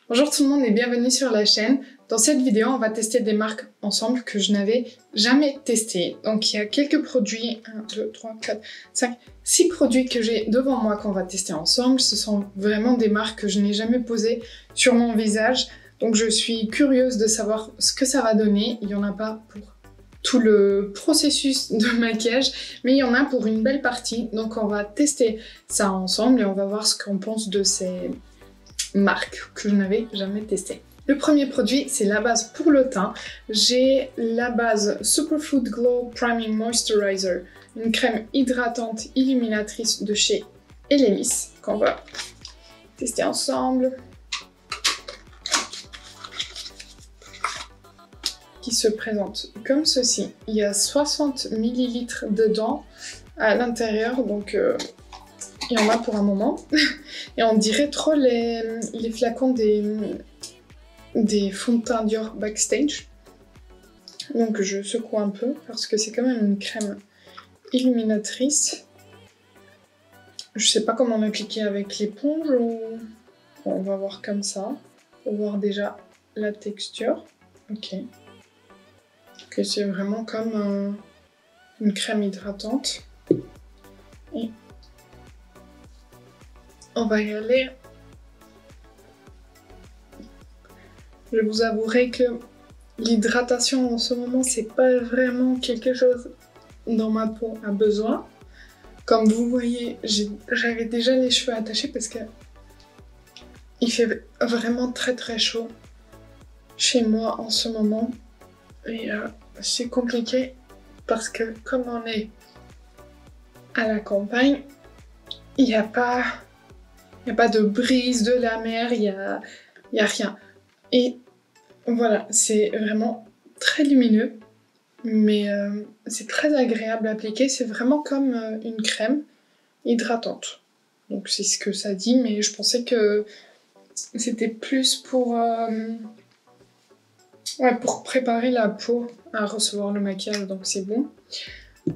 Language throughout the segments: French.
Bonjour tout le monde et bienvenue sur la chaîne. Dans cette vidéo, on va tester des marques ensemble que je n'avais jamais testées. Donc il y a quelques produits, 1, 2, 3, 4, 5, 6 produits que j'ai devant moi qu'on va tester ensemble. Ce sont vraiment des marques que je n'ai jamais posées sur mon visage. Donc je suis curieuse de savoir ce que ça va donner. Il n'y en a pas pour tout le processus de maquillage, mais il y en a pour une belle partie. Donc on va tester ça ensemble et on va voir ce qu'on pense de ces marque que je n'avais jamais testée. Le premier produit, c'est la base pour le teint. J'ai la base Superfood Glow Priming Moisturizer, une crème hydratante illuminatrice de chez Elemis qu'on va tester ensemble. Qui se présente comme ceci. Il y a 60 ml dedans à l'intérieur, donc il y en a pour un moment. Et on dirait trop les flacons des fonds de teint Dior Backstage. Donc je secoue un peu parce que c'est quand même une crème illuminatrice. Je sais pas comment l'appliquer avec l'éponge ou... Bon, on va voir comme ça. Pour voir déjà la texture. Ok. Ok, c'est vraiment comme une crème hydratante. Et on va y aller. Je vous avouerai que l'hydratation en ce moment, c'est pas vraiment quelque chose dont ma peau a besoin. Comme vous voyez, j'avais déjà les cheveux attachés parce que il fait vraiment très très chaud chez moi en ce moment. Et c'est compliqué parce que comme on est à la campagne, il n'y a pas de brise de la mer, il y a rien. Et voilà, c'est vraiment très lumineux, mais c'est très agréable à appliquer. C'est vraiment comme une crème hydratante. Donc c'est ce que ça dit, mais je pensais que c'était plus pour préparer la peau à recevoir le maquillage, donc c'est bon.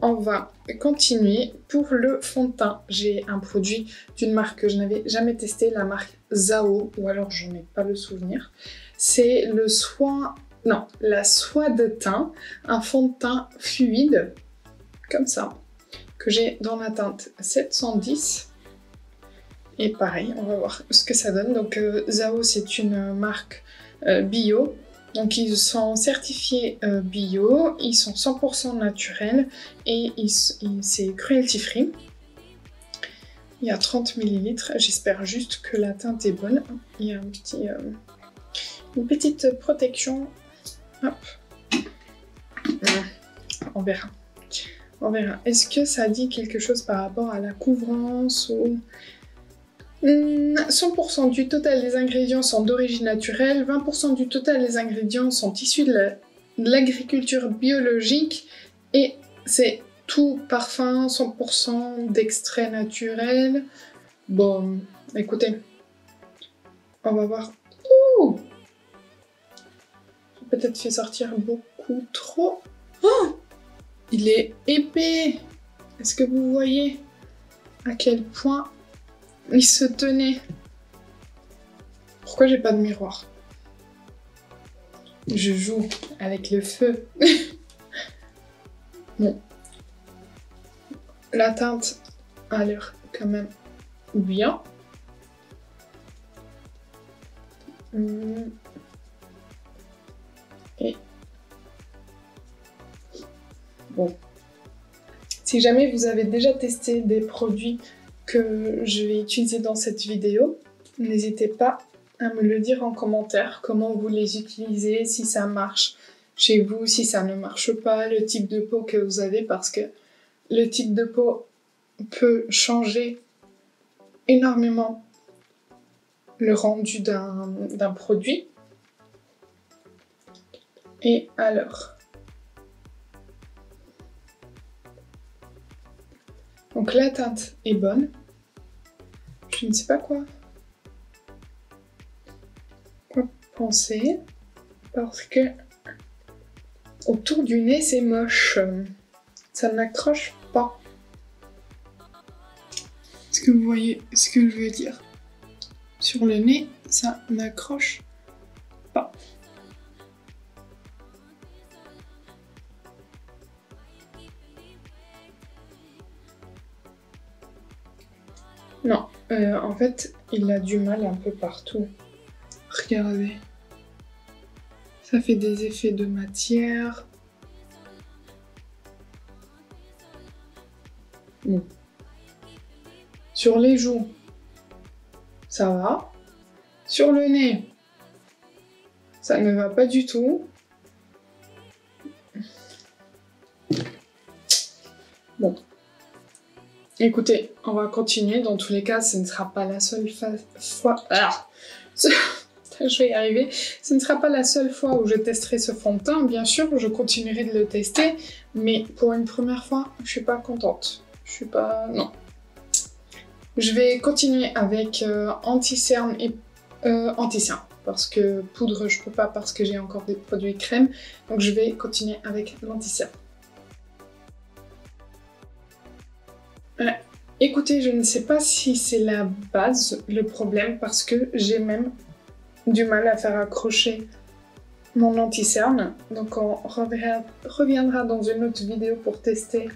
On va continuer. Pour le fond de teint, j'ai un produit d'une marque que je n'avais jamais testé, la marque Zao, ou alors j'en ai pas le souvenir. C'est la soie de teint, un fond de teint fluide, comme ça, que j'ai dans la teinte 710. Et pareil, on va voir ce que ça donne. Donc Zao, c'est une marque bio. Donc ils sont certifiés bio, ils sont 100% naturels et c'est cruelty free. Il y a 30 ml, j'espère juste que la teinte est bonne. Il y a une petite protection. Hop. On verra. On verra. Est-ce que ça dit quelque chose par rapport à la couvrance ou... 100% du total des ingrédients sont d'origine naturelle, 20% du total des ingrédients sont issus de l'agriculture biologique et c'est tout parfum 100% d'extrait naturel. Bon, écoutez, on va voir. Ouh, j'ai peut-être fait sortir beaucoup trop. Oh, il est épais. Est-ce que vous voyez à quel point il se tenait? Pourquoi j'ai pas de miroir? Je joue avec le feu. Bon. La teinte a l'air quand même bien. Et bon. Si jamais vous avez déjà testé des produits que je vais utiliser dans cette vidéo, n'hésitez pas à me le dire en commentaire, comment vous les utilisez, si ça marche chez vous, si ça ne marche pas, le type de peau que vous avez, parce que le type de peau peut changer énormément le rendu d'un produit. Et alors... Donc la teinte est bonne. Je ne sais pas quoi penser. Parce que autour du nez, c'est moche. Ça n'accroche pas. Est-ce que vous voyez ce que je veux dire? Sur le nez, ça n'accroche pas. Non, en fait, il a du mal un peu partout. Regardez. Ça fait des effets de matière. Bon. Sur les joues, ça va. Sur le nez, ça ne va pas du tout. Bon. Écoutez, on va continuer. Dans tous les cas, ce ne sera pas la seule fois... Ah, je vais y arriver. Ce ne sera pas la seule fois où je testerai ce fond de teint. Bien sûr, je continuerai de le tester. Mais pour une première fois, je suis pas contente. Je suis pas... Non. Je vais continuer avec anti-cerne et anti-cerne. Parce que poudre, je peux pas parce que j'ai encore des produits crème. Donc je vais continuer avec l'anti-cerne. Écoutez, je ne sais pas si c'est la base, le problème, parce que j'ai même du mal à faire accrocher mon anti-cerne. Donc on reviendra dans une autre vidéo pour tester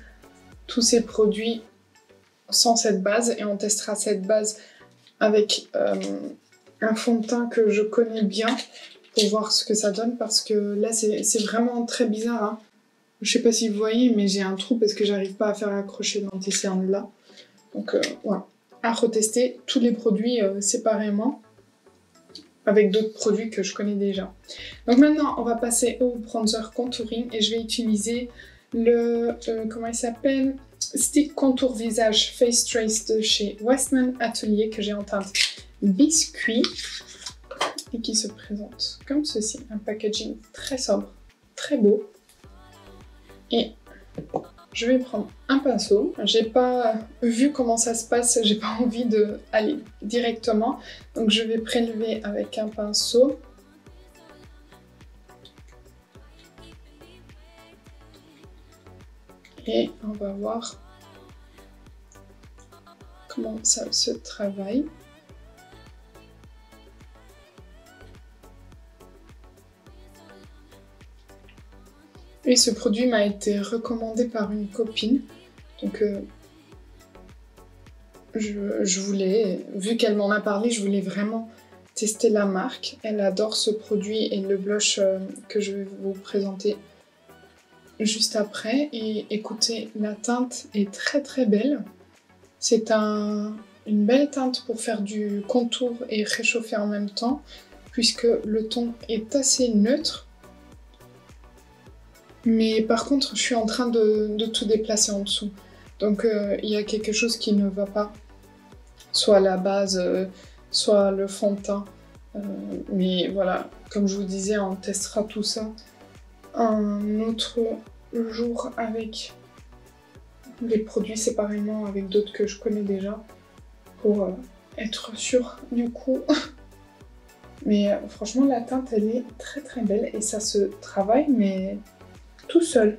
tous ces produits sans cette base. Et on testera cette base avec un fond de teint que je connais bien pour voir ce que ça donne. Parce que là, c'est vraiment très bizarre. Hein. Je sais pas si vous voyez, mais j'ai un trou parce que j'arrive pas à faire accrocher l'anti-cerne là. Donc voilà, à retester tous les produits séparément avec d'autres produits que je connais déjà. Donc maintenant, on va passer au bronzer contouring et je vais utiliser le, comment il s'appelle, Stick Contour Visage Face Trace de chez Westman Atelier que j'ai en teinte biscuit et qui se présente comme ceci, un packaging très sobre, très beau. Et je vais prendre un pinceau. J'ai pas vu comment ça se passe, j'ai pas envie de aller directement. Donc je vais prélever avec un pinceau. Et on va voir comment ça se travaille. Et ce produit m'a été recommandé par une copine, donc je voulais, vu qu'elle m'en a parlé, je voulais vraiment tester la marque. Elle adore ce produit et le blush que je vais vous présenter juste après. Et écoutez, la teinte est très très belle. C'est une belle teinte pour faire du contour et réchauffer en même temps, puisque le ton est assez neutre. Mais par contre, je suis en train de tout déplacer en dessous. Donc il y a quelque chose qui ne va pas. Soit la base, soit le fond de teint. Mais voilà, comme je vous disais, on testera tout ça un autre jour avec les produits séparément, avec d'autres que je connais déjà, pour être sûr du coup. Mais franchement, la teinte, elle est très très belle et ça se travaille, mais tout seul.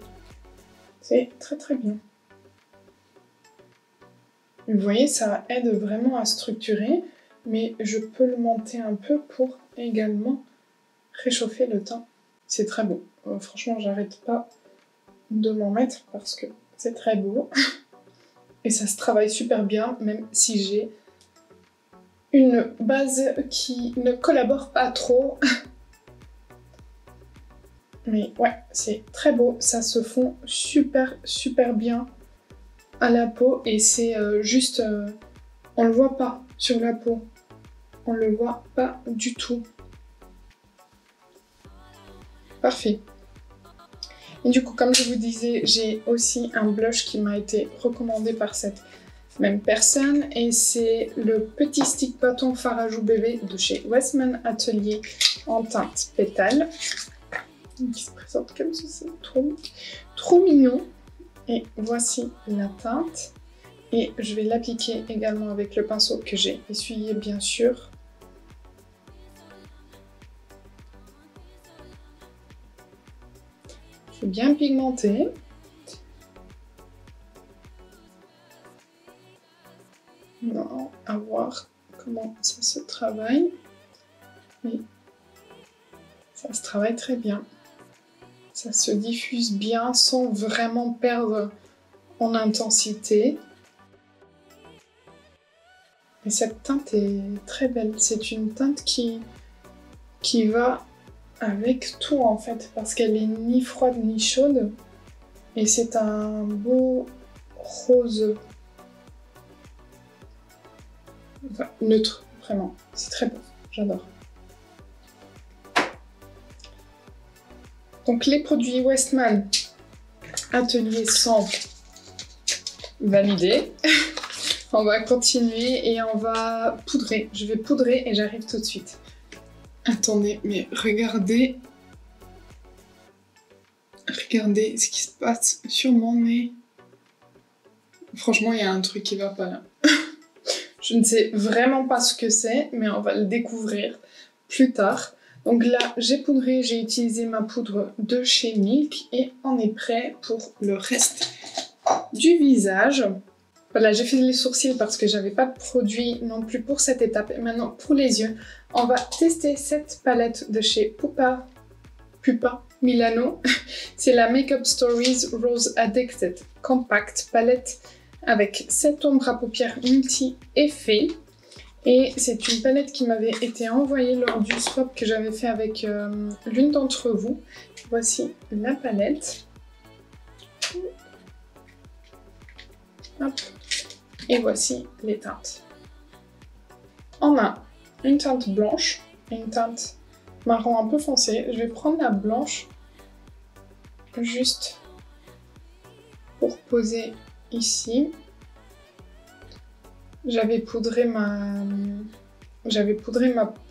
C'est très très bien. Vous voyez, ça aide vraiment à structurer, mais je peux le monter un peu pour également réchauffer le teint. C'est très beau. Franchement, j'arrête pas de m'en mettre parce que c'est très beau. Et ça se travaille super bien, même si j'ai une base qui ne collabore pas trop. Mais ouais, c'est très beau, ça se fond super super bien à la peau et c'est juste, on le voit pas sur la peau, on le voit pas du tout. Parfait. Et du coup, comme je vous disais, j'ai aussi un blush qui m'a été recommandé par cette même personne et c'est le petit stick bâton fard à joues bébé de chez Westman Atelier en teinte pétale. Qui se présente comme ceci, trop mignon. Et voici la teinte. Et je vais l'appliquer également avec le pinceau que j'ai essuyé bien sûr. C'est bien pigmenté. On va voir comment ça se travaille. Ça se travaille très bien. Ça se diffuse bien sans vraiment perdre en intensité. Et cette teinte est très belle. C'est une teinte qui va avec tout en fait, parce qu'elle est ni froide ni chaude. Et c'est un beau rose. Enfin, neutre, vraiment. C'est très beau. J'adore. Donc les produits Westman Atelier 100 validés. On va continuer et on va poudrer. Je vais poudrer et j'arrive tout de suite. Attendez, mais regardez. Regardez ce qui se passe sur mon nez. Franchement, il y a un truc qui va pas là. Je ne sais vraiment pas ce que c'est, mais on va le découvrir plus tard. Donc là, j'ai poudré, j'ai utilisé ma poudre de chez Milk et on est prêt pour le reste du visage. Voilà, j'ai fait les sourcils parce que j'avais pas de produit non plus pour cette étape. Et maintenant, pour les yeux, on va tester cette palette de chez Pupa Milano. C'est la Makeup Stories Rose Addicted Compact Palette avec 7 ombres à paupières multi-effets. Et c'est une palette qui m'avait été envoyée lors du swap que j'avais fait avec l'une d'entre vous. Voici la palette. Hop. Et voici les teintes. On a une teinte blanche et une teinte marron un peu foncé. Je vais prendre la blanche juste pour poser ici. J'avais poudré ma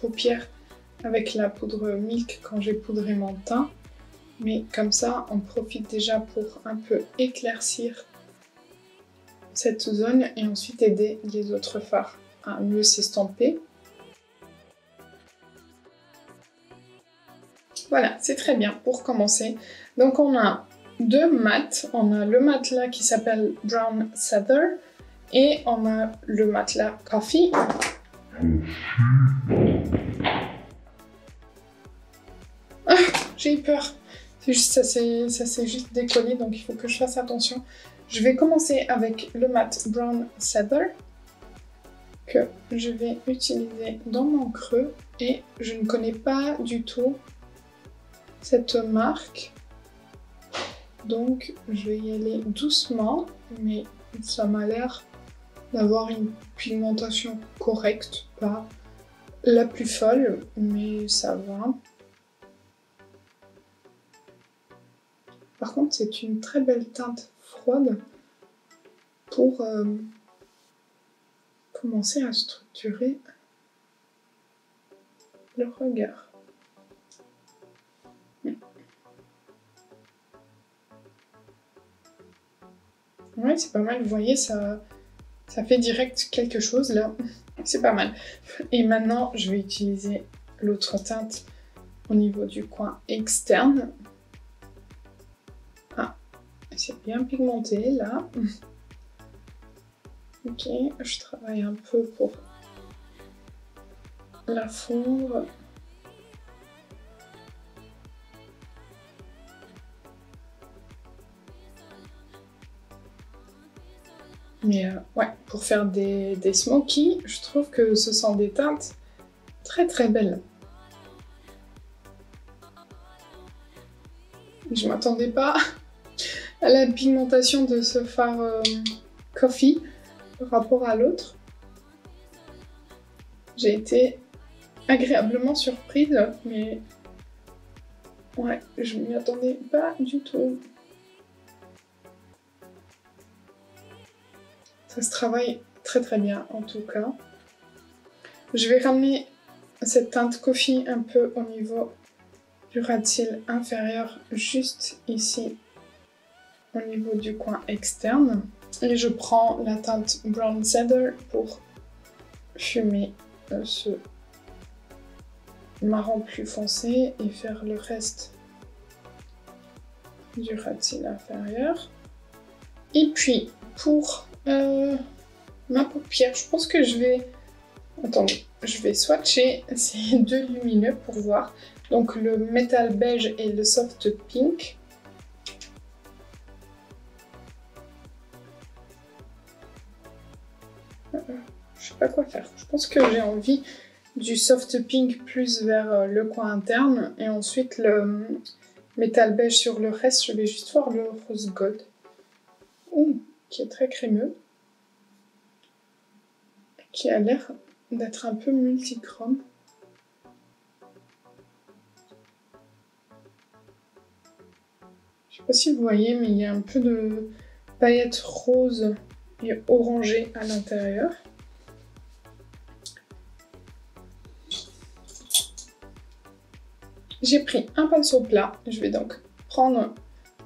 paupière avec la poudre Milk quand j'ai poudré mon teint. Mais comme ça, on profite déjà pour un peu éclaircir cette zone et ensuite aider les autres fards à mieux s'estomper. Voilà, c'est très bien pour commencer. Donc on a deux mats. On a le mat là qui s'appelle Brown Cedar et on a le mat là Coffee. Ah, j'ai eu peur. C'est juste, ça s'est juste décollé, donc il faut que je fasse attention. Je vais commencer avec le mat Brown Cedar que je vais utiliser dans mon creux et je ne connais pas du tout cette marque, donc je vais y aller doucement, mais ça m'a l'air d'avoir une pigmentation correcte, pas la plus folle, mais ça va. Par contre, c'est une très belle teinte froide pour commencer à structurer le regard. Ouais, c'est pas mal, vous voyez, ça fait direct quelque chose là. C'est pas mal. Et maintenant, je vais utiliser l'autre teinte au niveau du coin externe. Ah, c'est bien pigmenté là. Ok, je travaille un peu pour la fondre. Mais ouais, pour faire des smokies, je trouve que ce sont des teintes très très belles. Je m'attendais pas à la pigmentation de ce fard Coffee par rapport à l'autre. J'ai été agréablement surprise, mais ouais, je m'y attendais pas du tout. Ça se travaille très très bien en tout cas. Je vais ramener cette teinte Coffee un peu au niveau du ras de cils inférieur, juste ici au niveau du coin externe. Et je prends la teinte Brown Cedar pour fumer ce marron plus foncé et faire le reste du ras de cils inférieur. Et puis pour ma paupière, je pense que je vais Attendez, je vais swatcher ces deux lumineux pour voir. Donc le métal beige et le soft pink. Je sais pas quoi faire. Je pense que j'ai envie du soft pink plus vers le coin interne et ensuite le métal beige sur le reste. Je vais juste voir le rose gold. Qui est très crémeux. Qui a l'air d'être un peu multichrome. Je sais pas si vous voyez, mais il y a un peu de paillettes roses et orangées à l'intérieur. J'ai pris un pinceau plat. Je vais donc prendre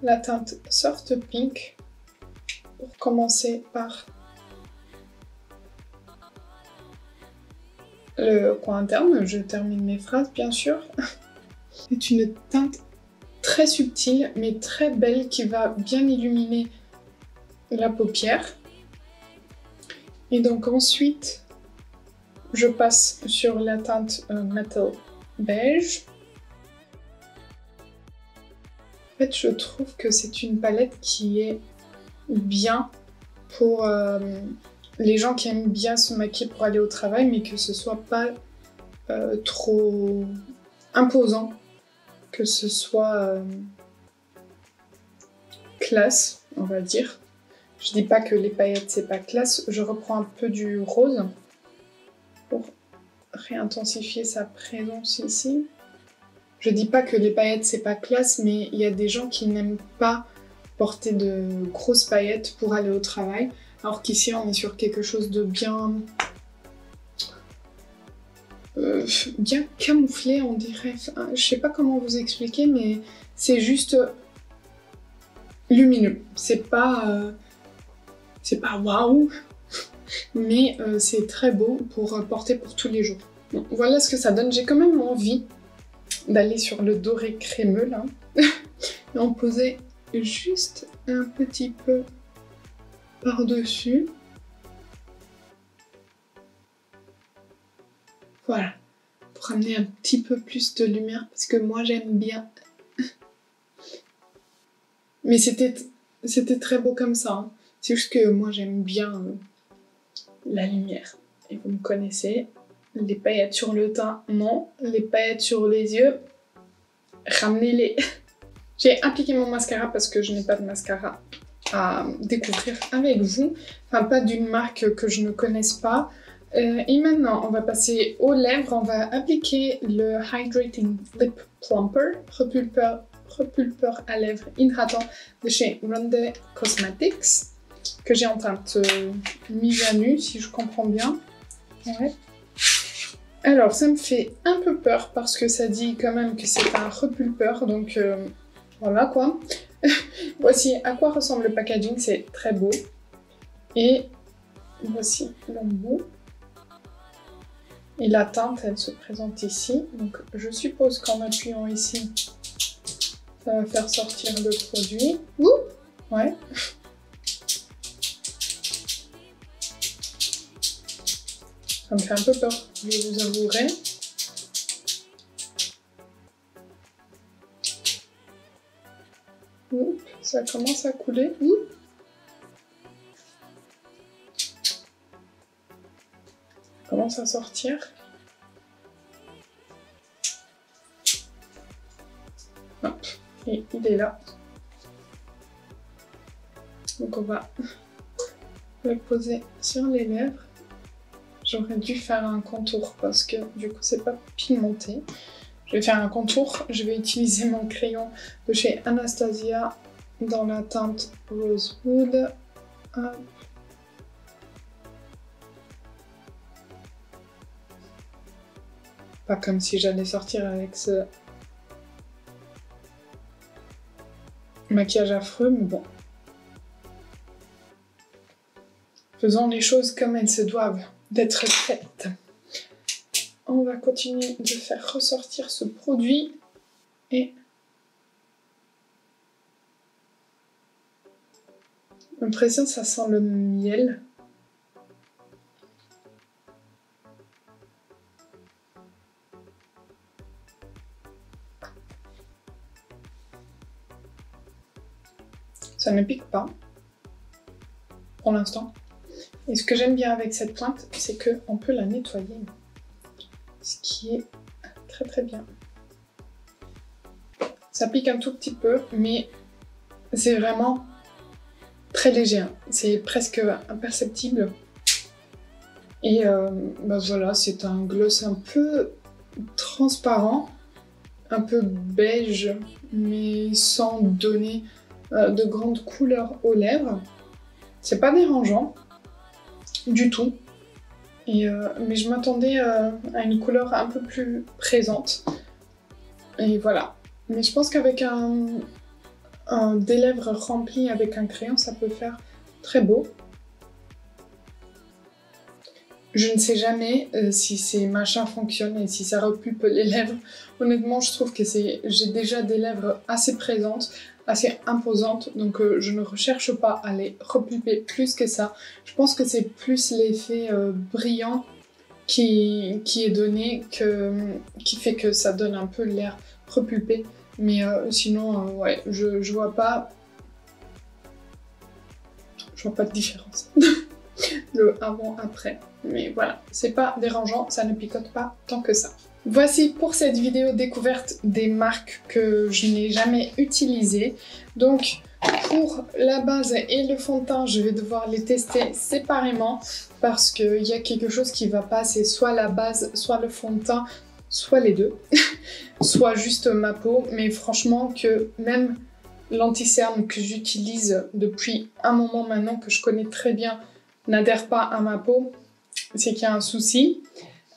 la teinte Soft Pink pour commencer par le coin interne. Je termine mes phrases, bien sûr. C'est une teinte très subtile, mais très belle, qui va bien illuminer la paupière. Et donc ensuite, je passe sur la teinte Metal Beige. En fait, je trouve que c'est une palette qui est bien pour les gens qui aiment bien se maquiller pour aller au travail, mais que ce soit pas trop imposant, que ce soit classe, on va dire. Je dis pas que les paillettes c'est pas classe, je reprends un peu du rose pour réintensifier sa présence ici. Je dis pas que les paillettes c'est pas classe, mais il y a des gens qui n'aiment pas porter de grosses paillettes pour aller au travail, alors qu'ici on est sur quelque chose de bien bien camouflé, on dirait. Enfin, je sais pas comment vous expliquer, mais c'est juste lumineux. C'est pas waouh, mais c'est très beau pour porter pour tous les jours. Bon, voilà ce que ça donne. J'ai quand même envie d'aller sur le doré crémeux là et en poser juste un petit peu par-dessus. Voilà, pour amener un petit peu plus de lumière parce que moi j'aime bien. Mais c'était très beau comme ça. Hein. C'est juste que moi j'aime bien la lumière. Et vous me connaissez, les paillettes sur le teint, non. Les paillettes sur les yeux, ramenez-les. J'ai appliqué mon mascara parce que je n'ai pas de mascara à découvrir avec vous. Enfin, pas d'une marque que je ne connaisse pas. Et maintenant, on va passer aux lèvres. On va appliquer le Hydrating Lip Plumper, repulpeur à lèvres hydratant de chez Ronde Cosmetics, que j'ai en teinte mise à nu, si je comprends bien. Ouais. Alors, ça me fait un peu peur parce que ça dit quand même que c'est un repulpeur, donc voilà quoi. Voici à quoi ressemble le packaging, c'est très beau. Et voici l'embout. Et la teinte, elle se présente ici. Donc je suppose qu'en appuyant ici, ça va faire sortir le produit. Ouh, ouais. Ça me fait un peu peur, je vous avouerai. Ouh, ça commence à couler. Ouh. Ça commence à sortir. Hop, et il est là. Donc on va le poser sur les lèvres. J'aurais dû faire un contour parce que du coup c'est pas pigmenté. Je vais faire un contour. Je vais utiliser mon crayon de chez Anastasia dans la teinte Rosewood. Hop. Pas comme si j'allais sortir avec ce maquillage affreux, mais bon. Faisons les choses comme elles se doivent d'être faites. On va continuer de faire ressortir ce produit et j'ai l'impression que ça sent le miel. Ça ne pique pas, pour l'instant. Et ce que j'aime bien avec cette pointe, c'est qu'on peut la nettoyer. Ce qui est très très bien. Ça pique un tout petit peu, mais c'est vraiment très léger. Hein. C'est presque imperceptible. Et bah voilà, c'est un gloss un peu transparent, un peu beige, mais sans donner de grandes couleurs aux lèvres. C'est pas dérangeant du tout. Et, mais je m'attendais à une couleur un peu plus présente. Et voilà. Mais je pense qu'avec des lèvres remplies avec un crayon, ça peut faire très beau. Je ne sais jamais si ces machins fonctionnent et si ça repulpe les lèvres. Honnêtement, je trouve que j'ai déjà des lèvres assez présentes, assez imposantes, donc je ne recherche pas à les repulper plus que ça. Je pense que c'est plus l'effet brillant qui est donné, qui fait que ça donne un peu l'air repulpé. Mais sinon, ouais, je vois pas de différence. Le avant-après. Mais voilà, c'est pas dérangeant, ça ne picote pas tant que ça. Voici pour cette vidéo découverte des marques que je n'ai jamais utilisées. Donc pour la base et le fond de teint, je vais devoir les tester séparément parce qu'il y a quelque chose qui va pas, c'est soit la base, soit le fond de teint, soit les deux, soit juste ma peau. Mais franchement que même l'anti-cerne que j'utilise depuis un moment maintenant, que je connais très bien, n'adhère pas à ma peau, c'est qu'il y a un souci.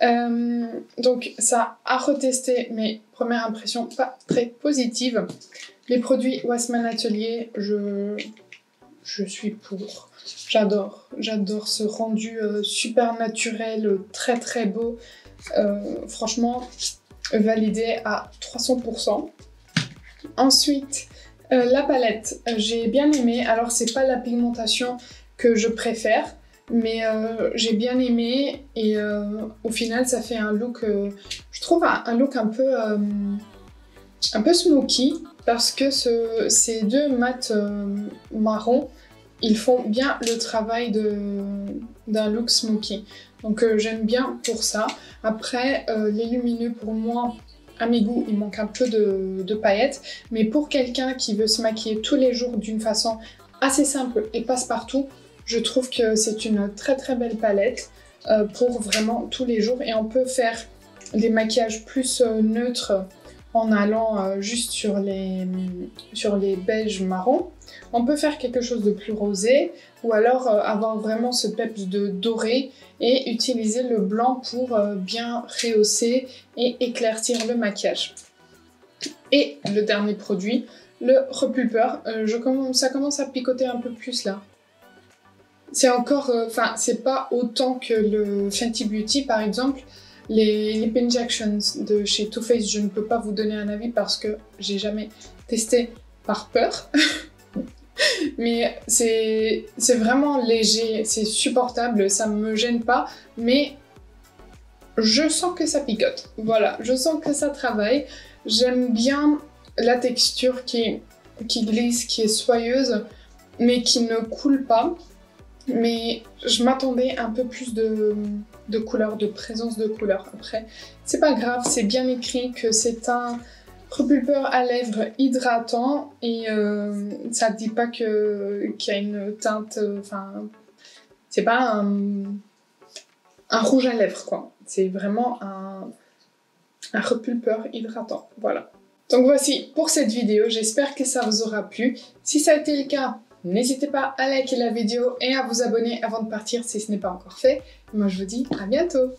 Donc ça à retester, mais première impression pas très positive. Les produits Wassman Atelier, je suis pour. J'adore ce rendu super naturel, très très beau. Franchement, validé à 300%. Ensuite, la palette, j'ai bien aimé. Alors c'est pas la pigmentation que je préfère, mais j'ai bien aimé et au final ça fait un look, je trouve un look un peu smoky parce que ces deux mats marron, ils font bien le travail d'un look smoky. Donc j'aime bien pour ça. Après, les lumineux pour moi, à mes goûts, il manque un peu de paillettes, mais pour quelqu'un qui veut se maquiller tous les jours d'une façon assez simple et passe-partout, je trouve que c'est une très très belle palette pour vraiment tous les jours et on peut faire des maquillages plus neutres en allant juste sur les beiges marrons. On peut faire quelque chose de plus rosé ou alors avoir vraiment ce peps de doré et utiliser le blanc pour bien rehausser et éclaircir le maquillage. Et le dernier produit, le repulpeur. Ça commence à picoter un peu plus là. C'est encore, c'est pas autant que le Fenty Beauty par exemple. Les Lip Injections de chez Too Faced, je ne peux pas vous donner un avis parce que j'ai jamais testé par peur. Mais c'est vraiment léger, c'est supportable, ça me gêne pas, mais je sens que ça picote. Voilà, je sens que ça travaille. J'aime bien la texture qui glisse, qui est soyeuse, mais qui ne coule pas. Mais je m'attendais un peu plus de couleur, de présence de couleur. Après, c'est pas grave, c'est bien écrit que c'est un repulpeur à lèvres hydratant et ça dit pas qu'il y a une teinte, c'est pas un rouge à lèvres quoi. C'est vraiment un repulpeur hydratant, voilà. Donc voici pour cette vidéo, j'espère que ça vous aura plu. Si ça a été le cas, n'hésitez pas à liker la vidéo et à vous abonner avant de partir si ce n'est pas encore fait. Moi je vous dis à bientôt.